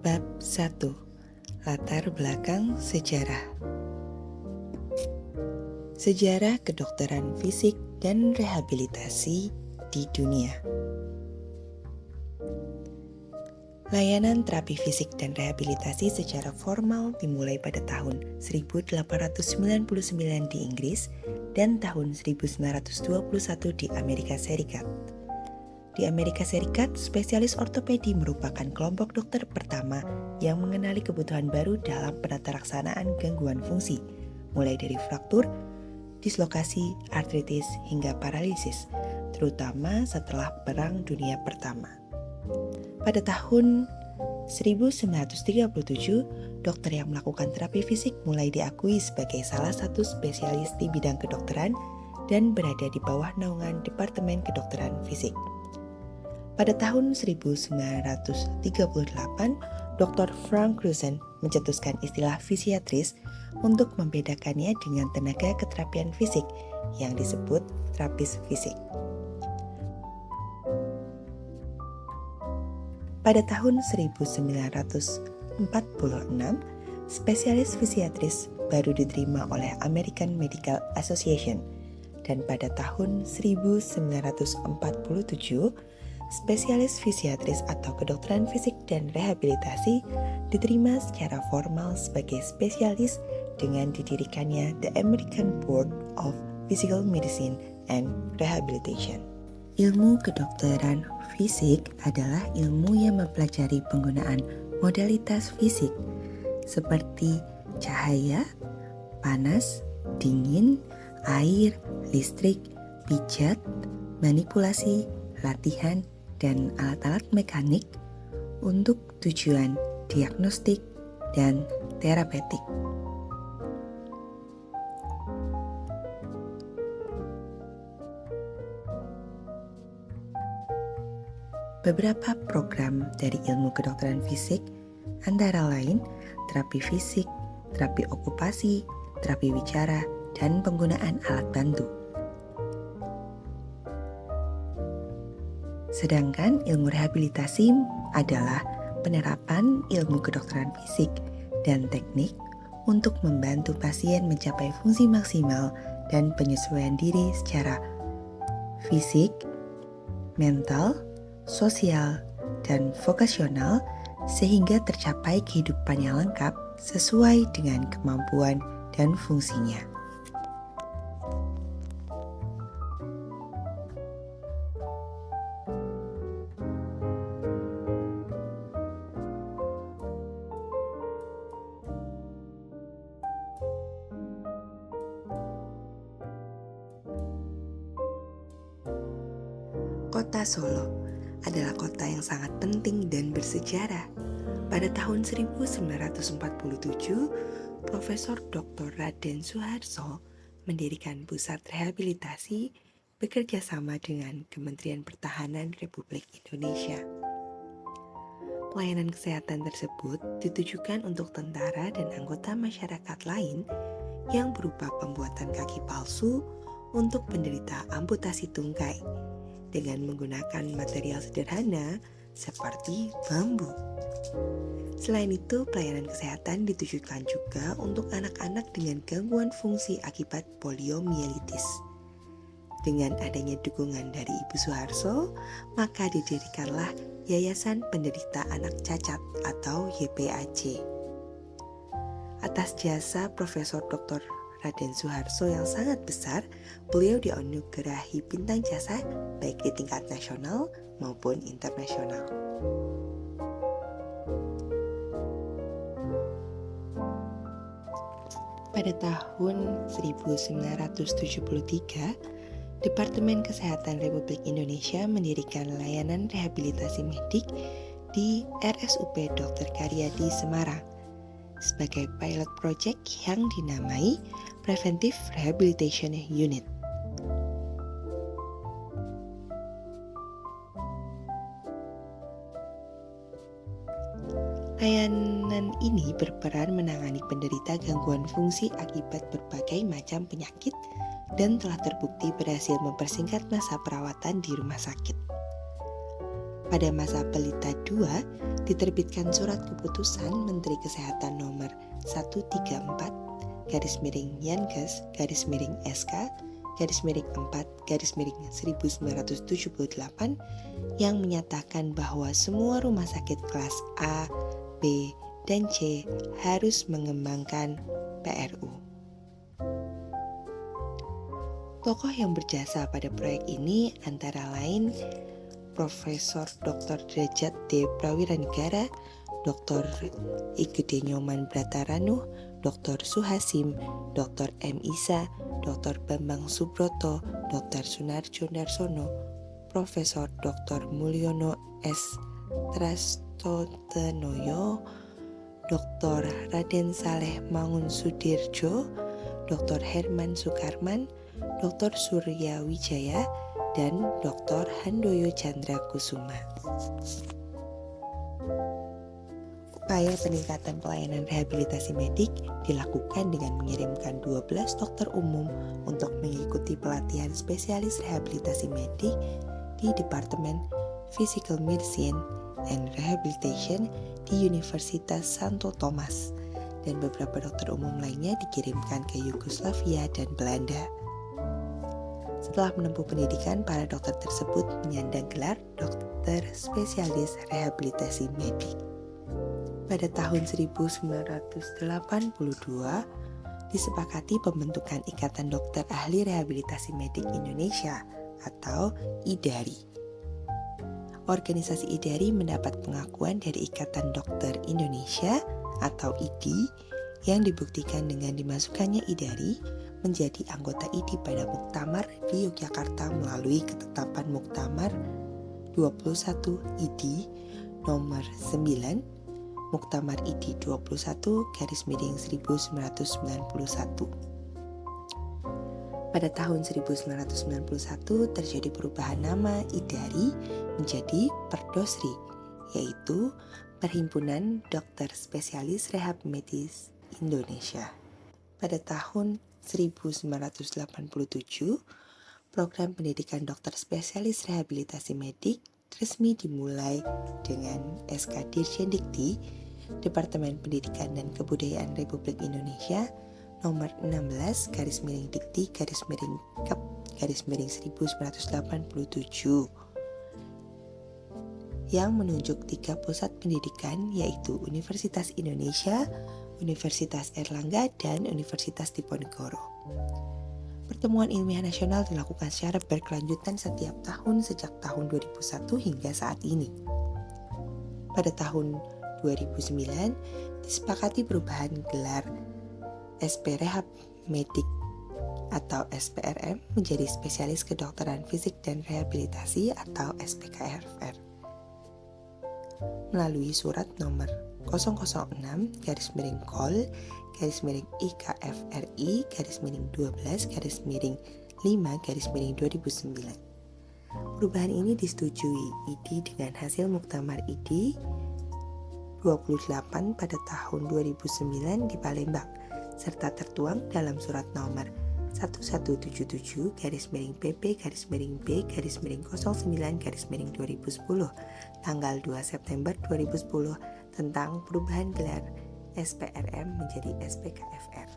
Bab 1. Latar belakang sejarah. Sejarah kedokteran fisik dan rehabilitasi di dunia. Layanan terapi fisik dan rehabilitasi secara formal dimulai pada tahun 1899 di Inggris dan tahun 1921 di Amerika Serikat. Di Amerika Serikat, spesialis ortopedi merupakan kelompok dokter pertama yang mengenali kebutuhan baru dalam penataraksanaan gangguan fungsi, mulai dari fraktur, dislokasi, artritis, hingga paralisis, terutama setelah Perang Dunia Pertama. Pada tahun 1937, dokter yang melakukan terapi fisik mulai diakui sebagai salah satu spesialis di bidang kedokteran dan berada di bawah naungan Departemen Kedokteran Fisik. Pada tahun 1938, Dr. Frank Rosen mencetuskan istilah fisiatris untuk membedakannya dengan tenaga keterapian fisik yang disebut terapis fisik. Pada tahun 1946, spesialis fisiatris baru diterima oleh American Medical Association, dan pada tahun 1947, spesialis fisiatris atau kedokteran fisik dan rehabilitasi diterima secara formal sebagai spesialis dengan didirikannya The American Board of Physical Medicine and Rehabilitation. Ilmu kedokteran fisik adalah ilmu yang mempelajari penggunaan modalitas fisik seperti cahaya, panas, dingin, air, listrik, pijat, manipulasi, latihan, dan alat-alat mekanik untuk tujuan diagnostik dan terapeutik. Beberapa program dari ilmu kedokteran fisik antara lain terapi fisik, terapi okupasi, terapi bicara, dan penggunaan alat bantu. Sedangkan ilmu rehabilitasi adalah penerapan ilmu kedokteran fisik dan teknik untuk membantu pasien mencapai fungsi maksimal dan penyesuaian diri secara fisik, mental, sosial, dan vokasional sehingga tercapai kehidupan yang lengkap sesuai dengan kemampuan dan fungsinya. Kota Solo adalah kota yang sangat penting dan bersejarah. Pada tahun 1947, Profesor Dr. Raden Suharso mendirikan pusat rehabilitasi bekerja sama dengan Kementerian Pertahanan Republik Indonesia. Pelayanan kesehatan tersebut ditujukan untuk tentara dan anggota masyarakat lain yang berupa pembuatan kaki palsu untuk penderita amputasi tungkai dengan menggunakan material sederhana seperti bambu. Selain itu, pelayanan kesehatan ditujukan juga untuk anak-anak dengan gangguan fungsi akibat poliomielitis. Dengan adanya dukungan dari Ibu Suharso, maka didirikanlah Yayasan Penderita Anak Cacat atau YPAC. Atas jasa Profesor Dr. Raden Suharso yang sangat besar, beliau dianugerahi bintang jasa baik di tingkat nasional maupun internasional. Pada tahun 1973, Departemen Kesehatan Republik Indonesia mendirikan layanan rehabilitasi medik di RSUP Dr. Karyadi Semarang sebagai pilot project yang dinamai Preventive Rehabilitation Unit. Layanan ini berperan menangani penderita gangguan fungsi akibat berbagai macam penyakit dan telah terbukti berhasil mempersingkat masa perawatan di rumah sakit. Pada masa Pelita II, diterbitkan surat keputusan Menteri Kesehatan nomor 134 Yankes SK 4/1978 yang menyatakan bahwa semua rumah sakit kelas A, B, dan C harus mengembangkan PRU. Tokoh yang berjasa pada proyek ini antara lain Profesor Dr. Derajat D. Prawiranegara, Dr. I. Gede Nyoman Brataраnuh, Dr. Suhasim, Dr. M. Isa, Dr. Bambang Subroto, Dr. Sunarjo Darsono, Profesor Dr. Mulyono S. Trastotenoyo, Dr. Raden Saleh Mangunsudirjo, Dr. Herman Sukarman, Dr. Surya Wijaya, dan Dr. Handoyo Chandra Kusuma. Upaya peningkatan pelayanan rehabilitasi medik dilakukan dengan mengirimkan 12 dokter umum untuk mengikuti pelatihan spesialis rehabilitasi medik di Departemen Physical Medicine and Rehabilitation di Universitas Santo Thomas, dan beberapa dokter umum lainnya dikirimkan ke Yugoslavia dan Belanda. Setelah menempuh pendidikan, para dokter tersebut menyandang gelar dokter spesialis rehabilitasi medik. Pada tahun 1982, disepakati pembentukan Ikatan Dokter Ahli Rehabilitasi Medik Indonesia atau IDARI. Organisasi IDARI mendapat pengakuan dari Ikatan Dokter Indonesia atau IDI yang dibuktikan dengan dimasukkannya IDARI menjadi anggota IDI pada Muktamar di Yogyakarta melalui ketetapan Muktamar 21 IDI nomor 9, Muktamar IDI 21/1991. Pada tahun 1991 terjadi perubahan nama IDARI menjadi Perdosri, yaitu Perhimpunan Dokter Spesialis Rehab Medis Indonesia. Pada tahun 1987, program pendidikan dokter spesialis rehabilitasi medik resmi dimulai dengan SK Dirjen Dikti Departemen Pendidikan dan Kebudayaan Republik Indonesia nomor 16/Dikti/Kep/1987 yang menunjuk 3 pusat pendidikan, yaitu Universitas Indonesia, Universitas Airlangga, dan Universitas Diponegoro. Pertemuan ilmiah nasional dilakukan secara berkelanjutan setiap tahun sejak tahun 2001 hingga saat ini. Pada tahun 2009, disepakati perubahan gelar SP Rehab Medik atau SPRM menjadi Spesialis Kedokteran Fisik dan Rehabilitasi atau SPKRR. Melalui surat nomor 006/IKFRI/12/5/2009. Perubahan ini disetujui IDI dengan hasil Muktamar IDI 28 pada tahun 2009 di Palembang, serta tertuang dalam surat nomor 1177/PP/B/09/2010 tanggal 2 September 2010 tentang perubahan gelar SPRM menjadi SPKFR.